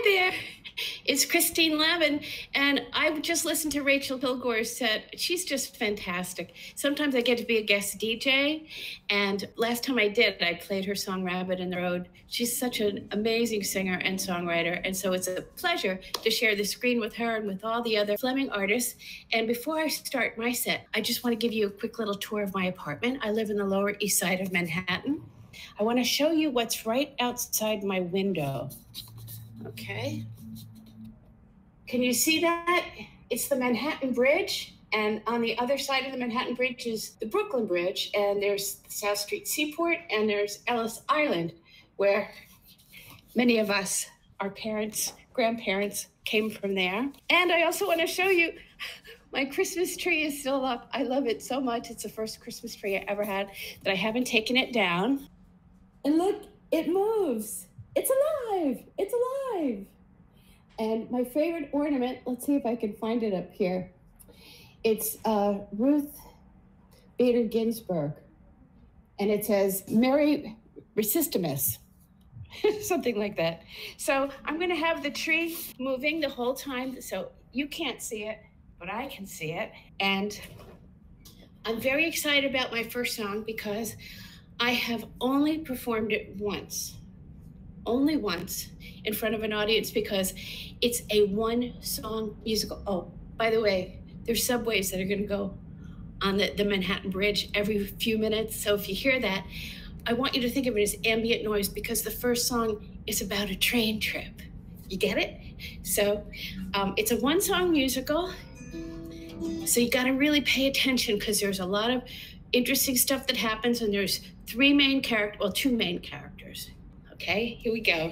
there. It's Christine Lavin, and I just listened to Rachel Kilgore's set. She's just fantastic. Sometimes I get to be a guest DJ, and last time I did, I played her song Rabbit in the Road. She's such an amazing singer and songwriter, and so it's a pleasure to share the screen with her and with all the other Fleming artists. And before I start my set, I just want to give you a quick little tour of my apartment. I live in the Lower East Side of Manhattan. I want to show you what's right outside my window. Okay. Can you see that? It's the Manhattan Bridge, and on the other side of the Manhattan Bridge is the Brooklyn Bridge, and there's the South Street Seaport, and there's Ellis Island, where many of us, our parents, grandparents, came from there. And I also want to show you my Christmas tree is still up. I love it so much. It's the first Christmas tree I ever had that I haven't taken it down. And look, it moves. It's alive. It's alive. And my favorite ornament, let's see if I can find it up here. It's Ruth Bader Ginsburg. And it says, Merry Resistimus, something like that. So I'm gonna have the tree moving the whole time, so you can't see it, but I can see it. And I'm very excited about my first song because I have only performed it once in front of an audience because it's a one-song musical. Oh, by the way, there's subways that are gonna go on the Manhattan Bridge every few minutes. So if you hear that, I want you to think of it as ambient noise because the first song is about a train trip. You get it? So it's a one-song musical. So you gotta really pay attention because there's a lot of interesting stuff that happens, and there's two main characters. Okay, here we go.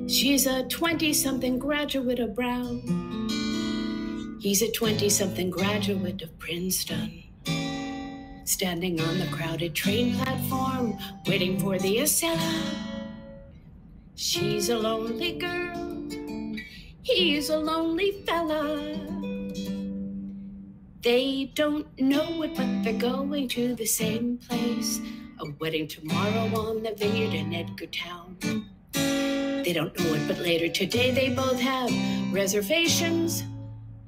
She's a 20-something graduate of Brown. He's a 20-something graduate of Princeton. Standing on the crowded train platform, waiting for the Acela. She's a lonely girl. He's a lonely fella. They don't know it, but they're going to the same place. A wedding tomorrow on the vineyard in Edgartown. They don't know it, but later today they both have reservations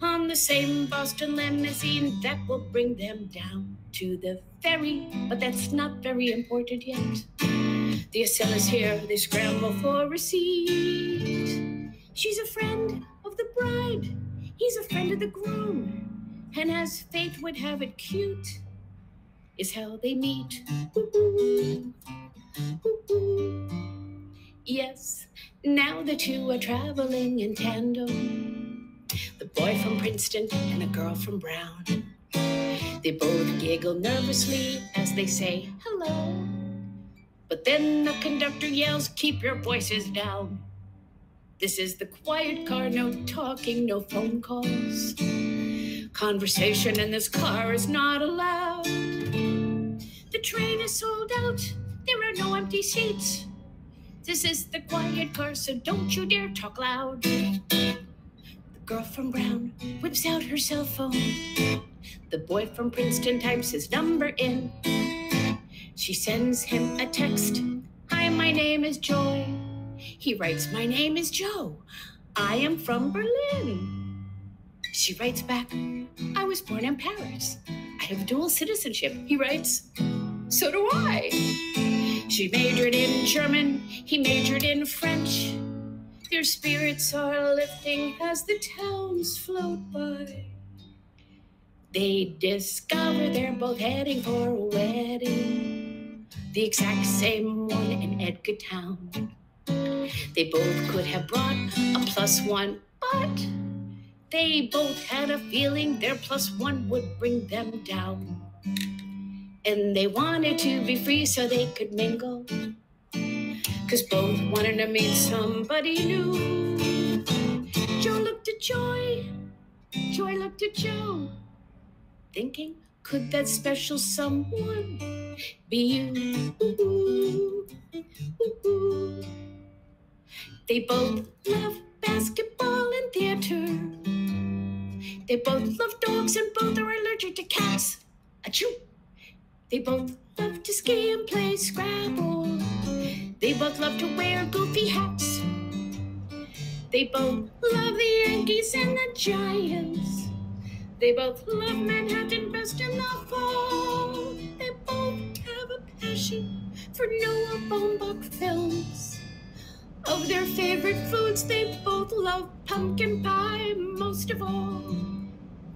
on the same Boston limousine that will bring them down to the ferry, but that's not very important yet. The Acela's here, they scramble for a seat. She's a friend of the bride, he's a friend of the groom, and as fate would have it, cute is how they meet. Ooh, ooh, ooh. Yes, now the two are traveling in tandem. The boy from Princeton and the girl from Brown. They both giggle nervously as they say hello. But then the conductor yells, keep your voices down. This is the quiet car, no talking, no phone calls. Conversation in this car is not allowed. The train is sold out, there are no empty seats. This is the quiet car, so don't you dare talk loud. The girl from Brown whips out her cell phone. The boy from Princeton types his number in. She sends him a text. Hi, my name is Joy. He writes, my name is Joe. I am from Berlin. She writes back, I was born in Paris. I have dual citizenship. He writes, so do I. She majored in German. He majored in French. Their spirits are lifting as the towns float by. They discover they're both heading for a wedding, the exact same one in Edgartown. They both could have brought a +1, but they both had a feeling their +1 would bring them down. And they wanted to be free so they could mingle, 'cause both wanted to meet somebody new. Joe looked at Joy, Joy looked at Joe, thinking, could that special someone be you? Ooh, ooh, ooh. They both love basketball and theater. They both love dogs and both are allergic to cats. Achoo! They both love to ski and play Scrabble. They both love to wear goofy hats. They both love the Yankees and the Giants. They both love Manhattan best in the fall. They both have a passion for Noah Baumbach films. Of their favorite foods, they both love pumpkin pie most of all.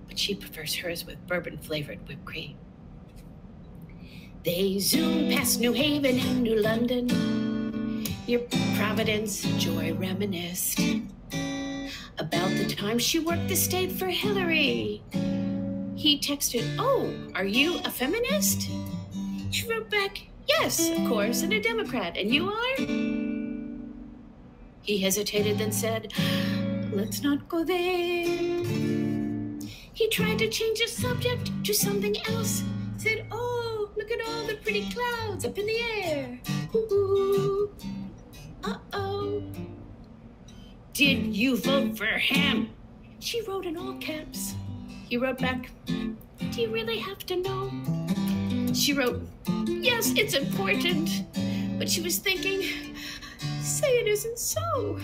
But she prefers hers with bourbon-flavored whipped cream. They zoom past New Haven and New London. Near Providence, Joy reminisced about the time she worked the state for Hillary. He texted, "Oh, are you a feminist?" She wrote back, "Yes, of course, and a Democrat. And you are?" He hesitated, then said, "Let's not go there." He tried to change the subject to something else. Said, "Oh, look at all the pretty clouds up in the air. Ooh, uh-oh." "Did you vote for him?" She wrote in all caps. He wrote back, "Do you really have to know?" She wrote, "Yes, it's important." But she was thinking, "Say it isn't so."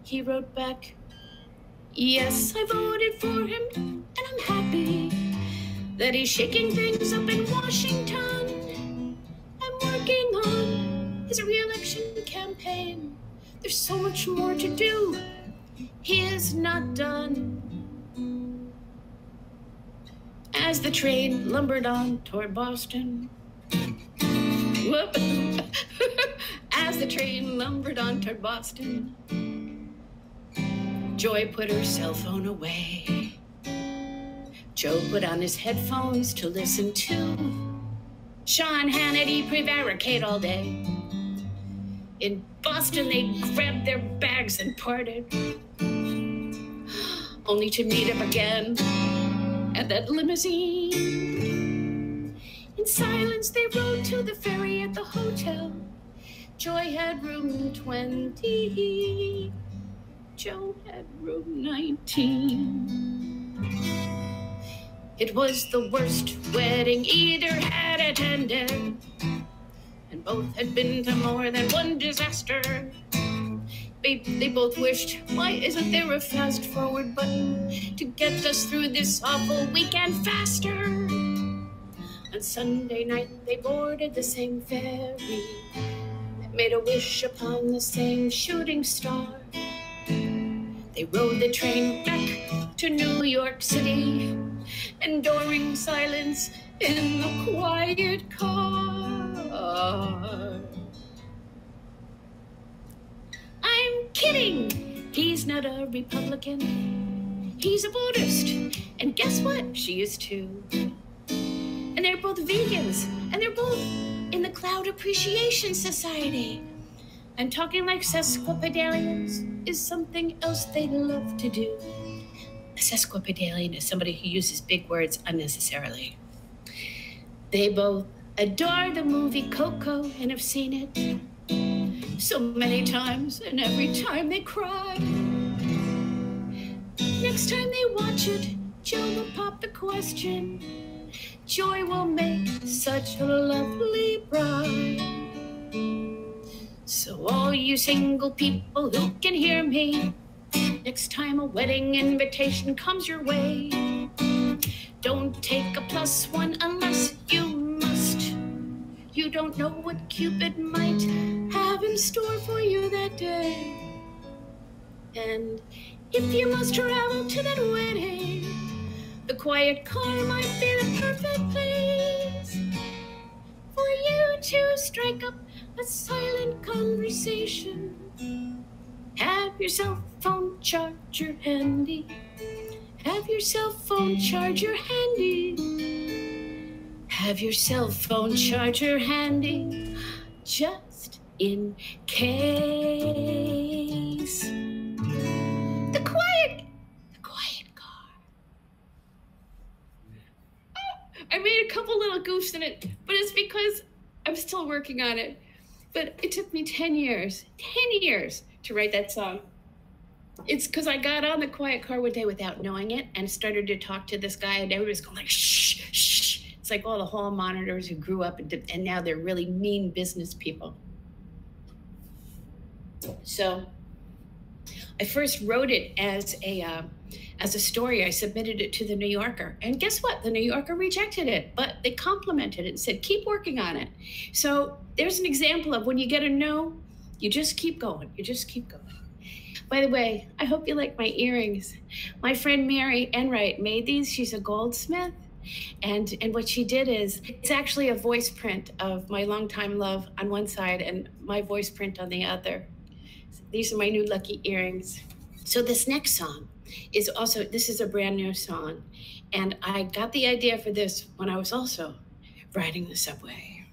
He wrote back, "Yes, I voted for him, and I'm happy that he's shaking things up in Washington. I'm working on his re-election campaign. There's so much more to do. He is not done." As the train lumbered on toward Boston, whoop, as the train lumbered on toward Boston, Joy put her cell phone away. Joe put on his headphones to listen to Sean Hannity prevaricate all day. In Boston, they grabbed their bags and parted, only to meet him again at that limousine. In silence, they rode to the ferry at the hotel. Joy had room 20. Joe had room 19. It was the worst wedding either had attended, and both had been to more than one disaster. They both wished, why isn't there a fast forward button to get us through this awful weekend faster? On Sunday night, they boarded the same ferry, made a wish upon the same shooting star. They rode the train back to New York City, enduring silence in the quiet car. I'm kidding! He's not a Republican. He's a Buddhist. And guess what? She is too. And they're both vegans. And they're both in the Cloud Appreciation Society. And talking like sesquipedalians is something else they love to do. A sesquipedalian is somebody who uses big words unnecessarily. They both adore the movie Coco and have seen it so many times, and every time they cry. Next time they watch it, Joe will pop the question. Joy will make such a lovely bride. So all you single people who can hear me, next time a wedding invitation comes your way, don't take a +1 unless you must. You don't know what Cupid might have in store for you that day. And if you must travel to that wedding, the quiet car might be the perfect place for you to strike up a silent conversation. Have your cell phone charger handy. Have your cell phone charger handy. Have your cell phone charger handy, just in case. The quiet car. I made a couple little goofs in it, but it's because I'm still working on it. But it took me 10 years to write that song. It's because I got on the quiet car one day without knowing it and started to talk to this guy, and everybody was going like, shh, shh. It's like all the hall monitors who grew up and now they're really mean business people. So I first wrote it as a story. I submitted it to the New Yorker. And guess what? The New Yorker rejected it, but they complimented it and said, keep working on it. So there's an example of when you get a no, you just keep going. You just keep going. By the way, I hope you like my earrings. My friend Mary Enright made these. She's a goldsmith. And what she did is, it's actually a voice print of my longtime love on one side and my voice print on the other. These are my new lucky earrings. So this next song is also, this is a brand new song. And I got the idea for this when I was also riding the subway.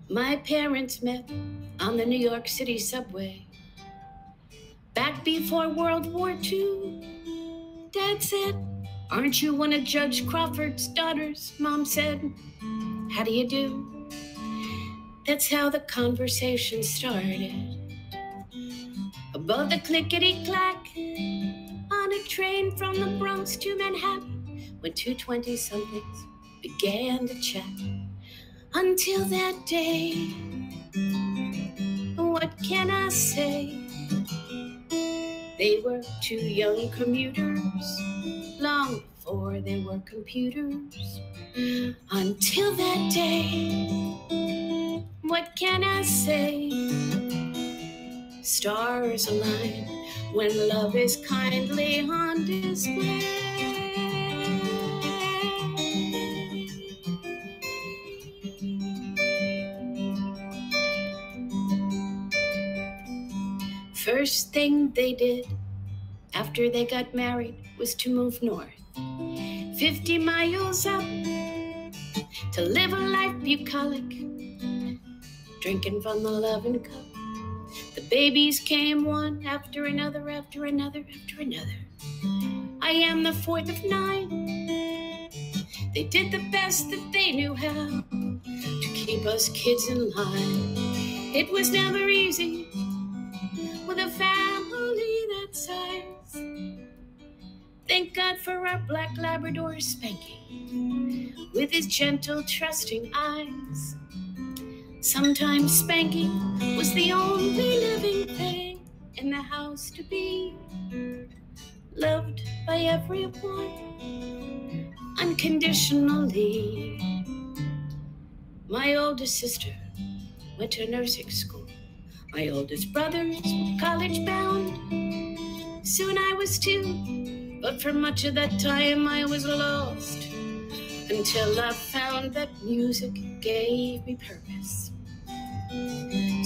My parents met on the New York City subway. Back before World War II, Dad said, aren't you one of Judge Crawford's daughters? Mom said, how do you do? That's how the conversation started. Above the clickety-clack, on a train from the Bronx to Manhattan, when two 20-somethings began to chat. Until that day, what can I say? They were two young commuters, long before they were computers. Until that day, what can I say? Stars align when love is kindly on display. First thing they did after they got married was to move north, 50 miles up, to live a life bucolic, drinking from the Lavin cup. The babies came one after another, after another, after another. I am the fourth of 9. They did the best that they knew how to keep us kids in line. It was never easy with a family that size. Thank God for our black Labrador Spanky, with his gentle, trusting eyes. Sometimes spanking was the only living thing in the house to be loved by everyone unconditionally. My oldest sister went to nursing school. My oldest brothers were college bound. Soon I was too, but for much of that time I was lost, until I found that music gave me purpose.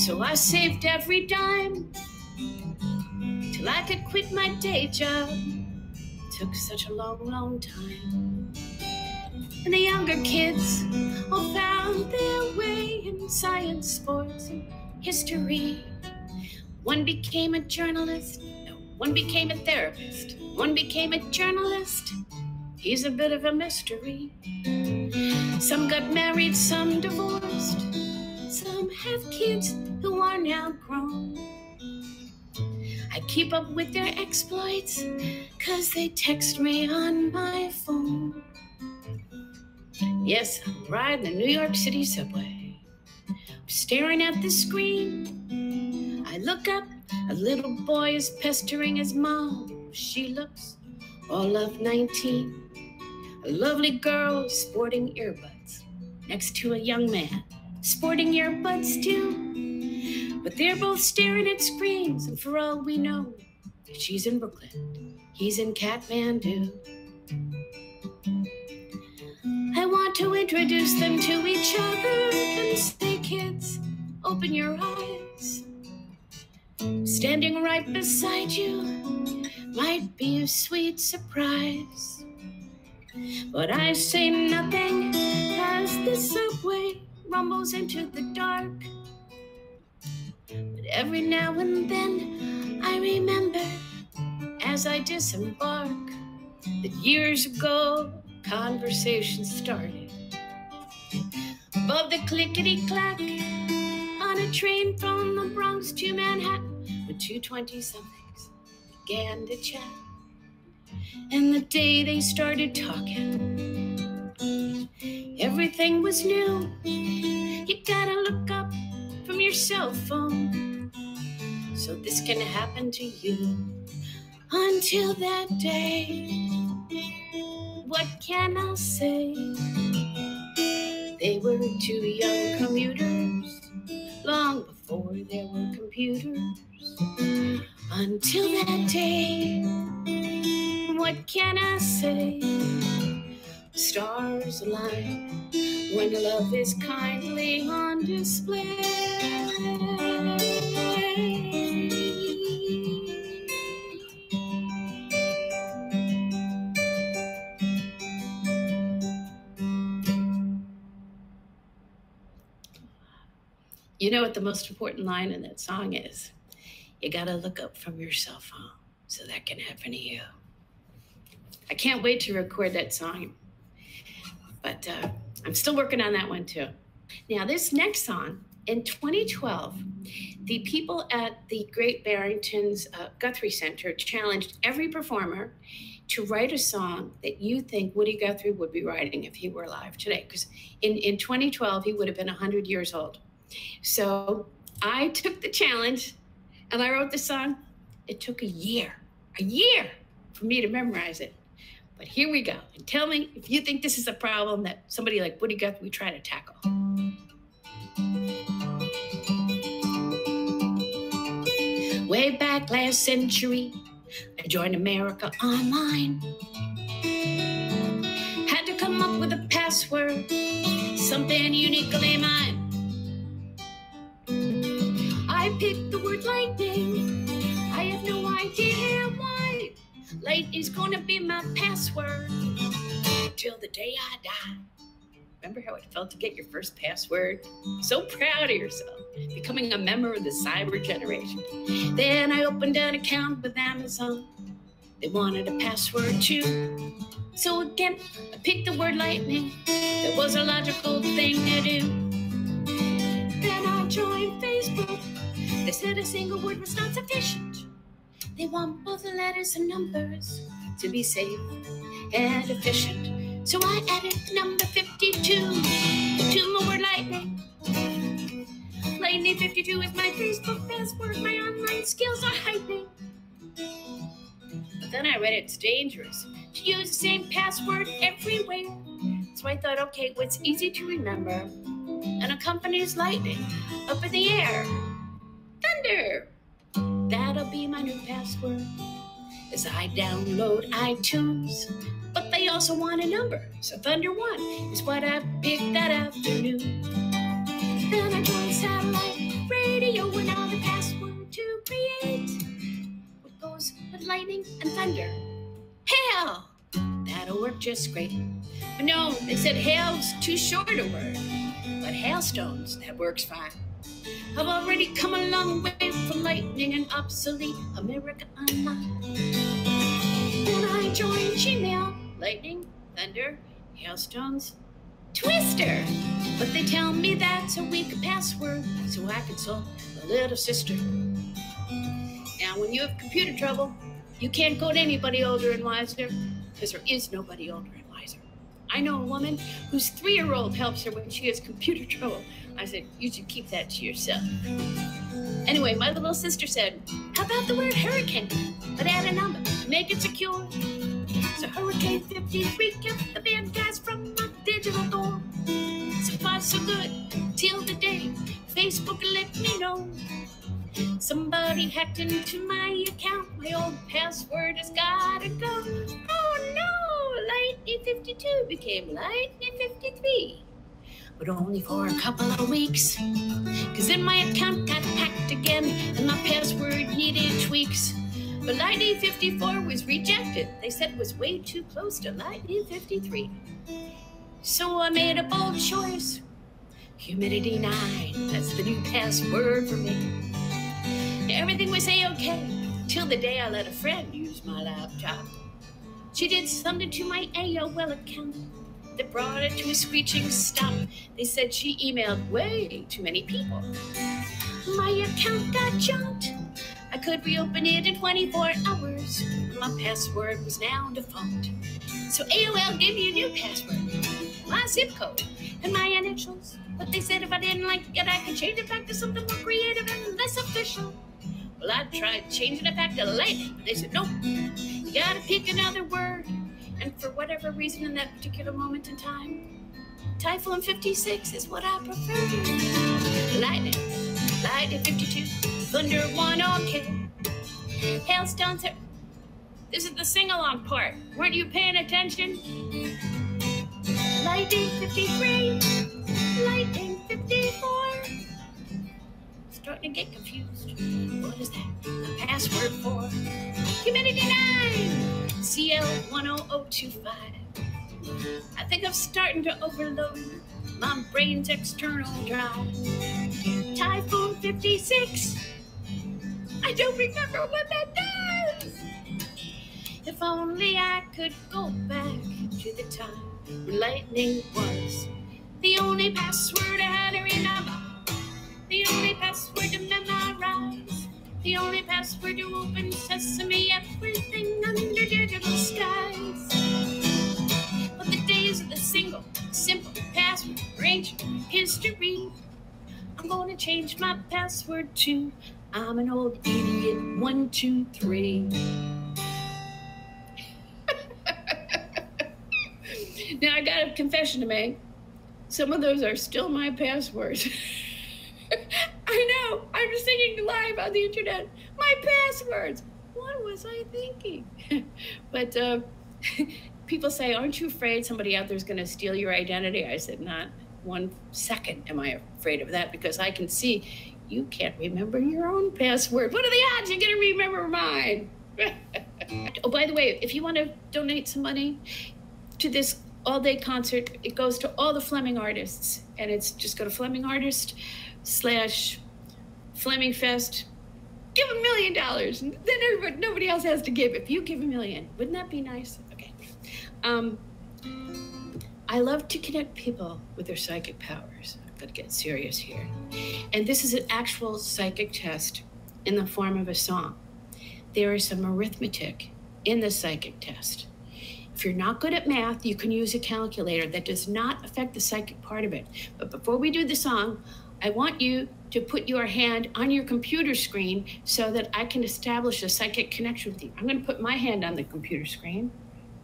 So I saved every dime till I could quit my day job. It took such a long, long time. And the younger kids all found their way in science, sports, and history. One became a journalist, no, one became a therapist, one became a journalist. He's a bit of a mystery. Some got married, some divorced, some have kids who are now grown. I keep up with their exploits 'cause they text me on my phone. Yes, I'm riding the New York City subway, staring at the screen. I look up, a little boy is pestering his mom. She looks all of 19. A lovely girl sporting earbuds next to a young man sporting earbuds too. But they're both staring at screens, and for all we know, she's in Brooklyn, he's in Kathmandu. I want to introduce them to each other and say, kids, open your eyes. Standing right beside you might be a sweet surprise. But I say nothing as the subway rumbles into the dark. But every now and then I remember, as I disembark, that years ago conversation started above the clickety-clack on a train from the Bronx to Manhattan, when two 20-somethings began to chat. And the day they started talking, everything was new. You gotta look up from your cell phone so this can happen to you. Until that day, what can I say? They were two young commuters long before there were computers. Until that day, what can I say? Stars align when love is kindly on display. You know what the most important line in that song is? You gotta look up from your cell phone so that can happen to you. I can't wait to record that song, but I'm still working on that one too. Now, this next song, in 2012, the people at the Great Barrington's Guthrie Center challenged every performer to write a song that you think Woody Guthrie would be writing if he were alive today. Because in 2012, he would have been 100 years old. So I took the challenge and I wrote the song. It took a year for me to memorize it. But here we go. And tell me if you think this is a problem that somebody like Woody Guthrie would try to tackle. Way back last century, I joined America Online. Had to come up with a password, something uniquely mine. I picked the word lightning. I have no idea why. Light is gonna be my password till the day I die. Remember how it felt to get your first password? So proud of yourself, becoming a member of the cyber generation. Then I opened an account with Amazon. They wanted a password too. So again, I picked the word lightning. It was a logical thing to do. Then I joined Facebook. They said a single word was not sufficient. They want both the letters and numbers to be safe and efficient. So I added number 52 to my word lightning. Lightning 52 is my Facebook password. My online skills are heightening. But then I read it's dangerous to use the same password everywhere. So I thought, okay, what's easy to remember and accompanies lightning up in the air? Thunder. That'll be my new password as I download iTunes. But they also want a number, so Thunder 1 is what I picked that afternoon. Then I joined satellite radio and now the password to create what goes with lightning and thunder. Hail! That'll work just great. But no, they said hail's too short a word. But hailstones, that works fine. I've already come a long way from lightning and obsolete America Online. Then I joined Gmail, lightning, thunder, hailstones, Twister. But they tell me that's a weak password, so I consult a little sister. Now, when you have computer trouble, you can't go to anybody older and wiser, because there is nobody older and wiser. I know a woman whose 3-year-old helps her when she has computer trouble. I said, you should keep that to yourself. Anyway, my little sister said, how about the word hurricane? But add a number, make it secure. So Hurricane 53 kept the bad guys from my digital door. So far, so good, till the day Facebook let me know somebody hacked into my account. My old password has gotta go. Oh no, Lightning 52 became Lightning 53. But only for a couple of weeks, cause then my account got hacked again and my password needed tweaks. But Lightning 54 was rejected. They said it was way too close to Lightning 53. So I made a bold choice. Humidity 9, that's the new password for me. Everything was A-okay, till the day I let a friend use my laptop. She did something to my AOL account that brought it to a screeching stop. They said she emailed way too many people. My account got jumped. I could reopen it in 24 hours. My password was now defunct. So AOL gave me a new password, my zip code, and my initials. But they said if I didn't like it, I could change it back to something more creative and less official. Well, I tried changing it back to Lavin, but they said, nope, you gotta pick another word. And for whatever reason in that particular moment in time, Typhoon 56 is what I prefer. Lightning 52, Thunder 1, okay. Hailstones are... This is the sing-along part. Weren't you paying attention? Lightning 53, Lightning 54. Starting to get confused. What is that? The password for Humidity 9, CL10025. I think I'm starting to overload my brain's external drive. Typhoon 56. I don't remember what that does. If only I could go back to the time when lightning was the only password I had to remember, the only password to memorize, the only password to open sesame, everything under digital skies. But the days of the single, simple password are ancient history. I'm going to change my password to I'm an old idiot 1, 2, 3. Now, I got a confession to make. Some of those are still my passwords. I know. I'm just singing live on the internet. My passwords. What was I thinking? But people say, aren't you afraid somebody out there is going to steal your identity? I said, not 1 second am I afraid of that, because I can see you can't remember your own password. What are the odds you're going to remember mine? Oh, by the way, if you want to donate some money to this all-day concert, it goes to all the Fleming artists, and it's just go to Fleming Artist / Fleming Fest. Give $1 million, and then nobody else has to give. If you give $1 million, wouldn't that be nice? Okay. I love to connect people with their psychic powers. I've got to get serious here. And this is an actual psychic test in the form of a song. There is some arithmetic in the psychic test. If you're not good at math, you can use a calculator. That does not affect the psychic part of it. But before we do the song, I want you to put your hand on your computer screen so that I can establish a psychic connection with you. I'm going to put my hand on the computer screen.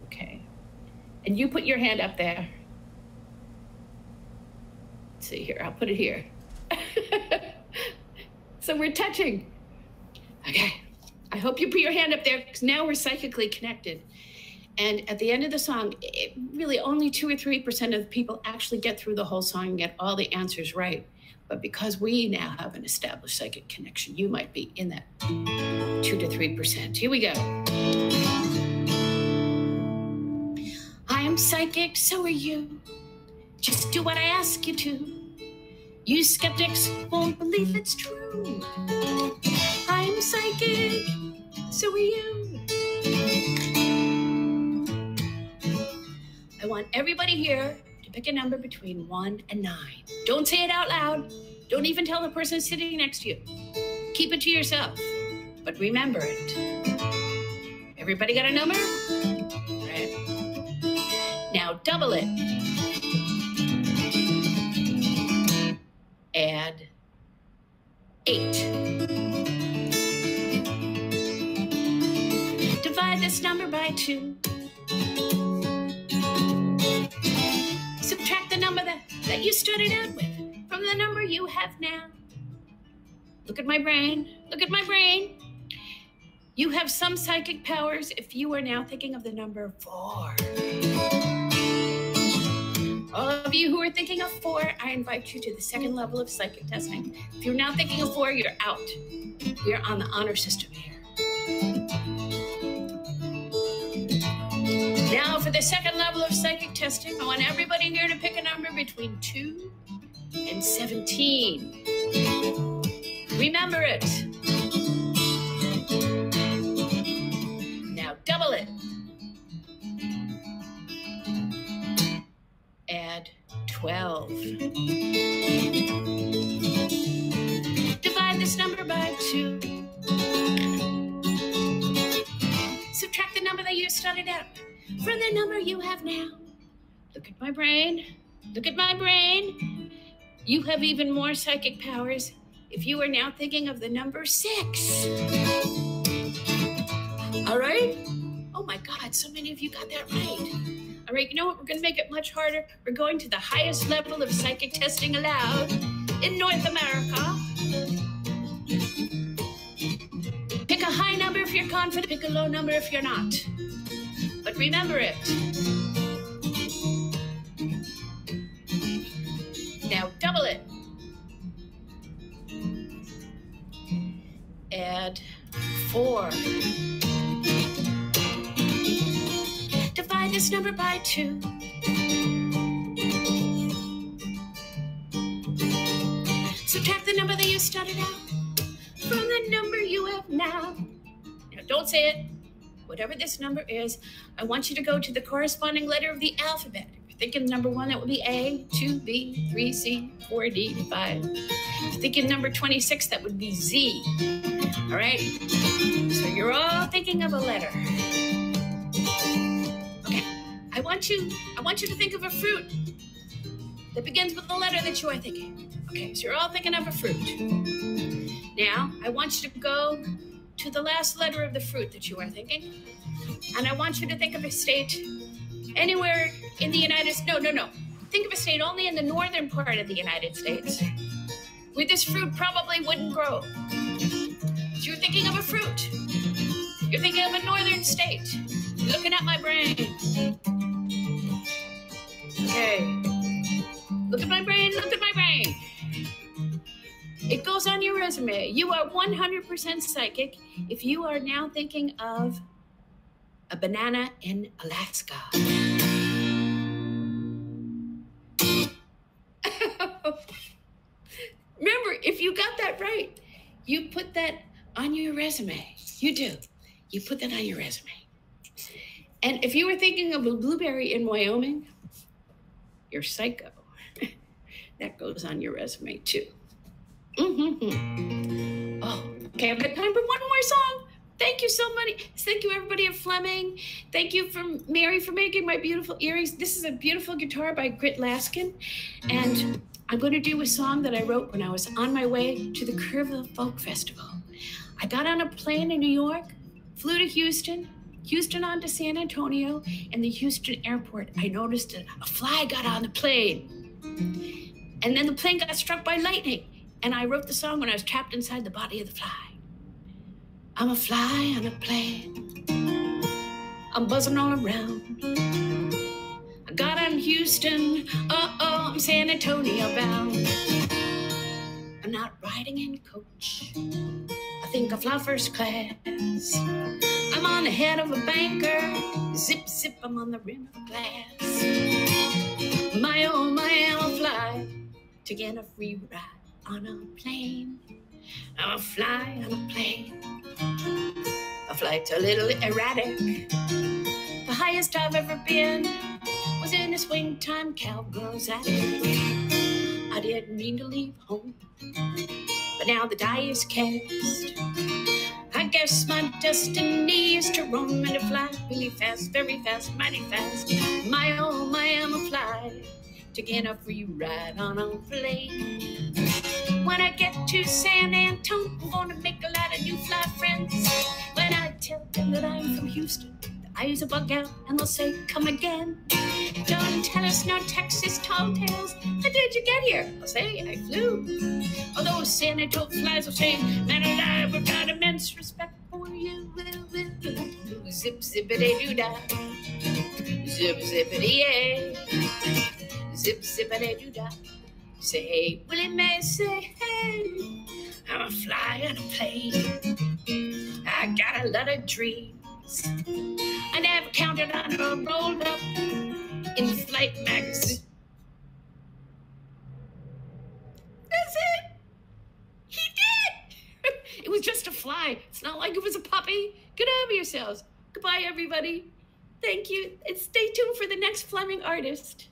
Okay. And you put your hand up there. Let's see here. I'll put it here. So we're touching. Okay. I hope you put your hand up there, because now we're psychically connected. And at the end of the song, really only 2 or 3% of the people actually get through the whole song and get all the answers right. But because we now have an established psychic connection, you might be in that 2 to 3%. Here we go. I am psychic, so are you. Just do what I ask you to. You skeptics won't believe it's true. I am psychic, so are you. I want everybody here to pick a number between 1 and 9. Don't say it out loud. Don't even tell the person sitting next to you. Keep it to yourself, but remember it. Everybody got a number? Right. Now double it. Add 8. Divide this number by 2. Subtract the number that you started out with from the number you have now. Look at my brain. Look at my brain. You have some psychic powers if you are now thinking of the number 4. All of you who are thinking of 4, I invite you to the second level of psychic testing. If you're now thinking of 4, you're out. We're on the honor system here. Now for the second level of psychic testing, I want everybody here to pick a number between 2 and 17. Remember it. Now double it. Add 12. Divide this number by 2. Subtract the number that you started out from the number you have now. Look at my brain. Look at my brain. You have even more psychic powers if you are now thinking of the number 6. All right? Oh my God, so many of you got that right. All right, you know what? We're going to make it much harder. We're going to the highest level of psychic testing allowed in North America. Pick a high number if you're confident, pick a low number if you're not. But remember it. Now double it. Add 4. Divide this number by 2. Subtract the number that you started out from the number you have now. Now don't say it. Whatever this number is, I want you to go to the corresponding letter of the alphabet. If you're thinking number 1, that would be A, 2, B, 3, C, 4, D, 5. If you're thinking number 26, that would be Z. All right? So you're all thinking of a letter. Okay. I want you to think of a fruit that begins with the letter that you are thinking. Okay, so you're all thinking of a fruit. Now, I want you to go to the last letter of the fruit that you are thinking. And I want you to think of a state anywhere in the United States. No. Think of a state only in the northern part of the United States where this fruit probably wouldn't grow. So you're thinking of a fruit. You're thinking of a northern state. You're looking at my brain. Okay. Look at my brain, look at my brain. It goes on your resume. You are 100% psychic if you are now thinking of a banana in Alaska. Remember, if you got that right, you put that on your resume. You do. You put that on your resume. And if you were thinking of a blueberry in Wyoming, you're psycho. That goes on your resume too. Oh, okay, I've got time for one more song. Thank you so much. Thank you, everybody at Fleming. Thank you, Mary, for making my beautiful earrings. This is a beautiful guitar by Grit Laskin. And I'm going to do a song that I wrote when I was on my way to the Kerrville Folk Festival. I got on a plane in New York, flew to Houston on to San Antonio, and the Houston airport, I noticed that a fly got on the plane. And then the plane got struck by lightning. And I wrote the song when I was trapped inside the body of the fly. I'm a fly on a plane. I'm buzzing all around. I got on Houston. I'm San Antonio bound. I'm not riding in coach. I think I fly first class. I'm on the head of a banker. Zip, zip, I'm on the rim of glass. My, oh, my, I'm a fly to get a free ride on a plane. I'm a fly on a plane. My flight's a little erratic. The highest I've ever been was in a swing time cowgirl's attic. I didn't mean to leave home, but now the die is cast. I guess my destiny is to roam and to fly really fast, very fast, mighty fast. My, oh, my, I'm a fly to get a free ride on a plane. When I get to San Antonio, I'm gonna make a lot of new fly friends. When I tell them that I'm from Houston, the eyes will bug out and they'll say, come again. Don't tell us no Texas tall tales. How did you get here? I'll say, I flew. Although San Antonio flies will say, man alive, I've got immense respect for you. Zip, zippity-doo-dah. Zip, zippity-yay. Zip, zippity-doo-dah. Say, hey, Willie Mae, say, hey, I'm a fly on a plane. I got a lot of dreams. I never counted on or rolled up in Flight magazine. That's it. He did. It was just a fly. It's not like it was a puppy. Get over yourselves. Goodbye, everybody. Thank you. And stay tuned for the next Fleming artist.